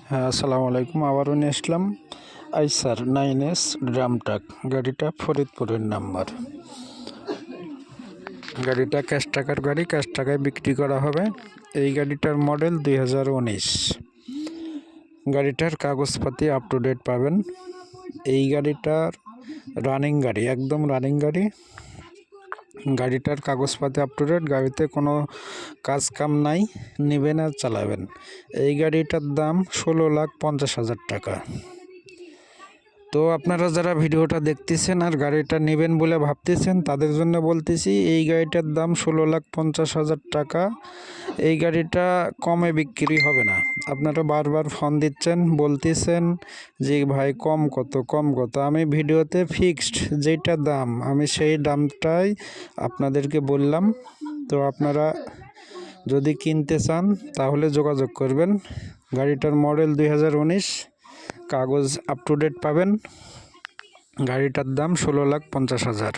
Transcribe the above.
হ্যাঁ, আসসালামু আলাইকুম। আবারও নিয়ে আসলাম আইসার 9S ড্রাম ট্রাক। গাড়িটা ফরিদপুরের নাম্বার। গাড়িটা ক্যাশ টাকার গাড়ি, ক্যাশ টাকায় বিক্রি করা হবে। এই গাড়িটার মডেল 2019। গাড়িটার কাগজপাতি আপ টু ডেট পাবেন। এই গাড়িটার রানিং গাড়ি, একদম রানিং গাড়ি। গাড়িটার কাগজপাতি আপ টু ডেট, গাড়িতে কোনো কাজ কাম নাই, নেবেন আর চালাবেন। এই গাড়িটার দাম 16,50,000 টাকা। তো আপনারা যারা ভিডিওটা দেখতেছেন আর গাড়িটা নেবেন বলে ভাবতেছেন, তাদের জন্য বলতেছি এই গাড়িটার দাম 16,50,000 টাকা। এই গাড়িটা কমে বিক্রি হবে না। আপনারা বারবার ফোন দিচ্ছেন, বলতেছেন যে ভাই কম কত। আমি ভিডিওতে ফিক্সড যেটা দাম, আমি সেই দামটাই আপনাদেরকে বললাম। তো আপনারা যদি কিনতে চান তাহলে যোগাযোগ করবেন। গাড়িটার মডেল 2019, কাগজ আপ টু ডেট পাবেন। গাড়িটার দাম 16,50,000।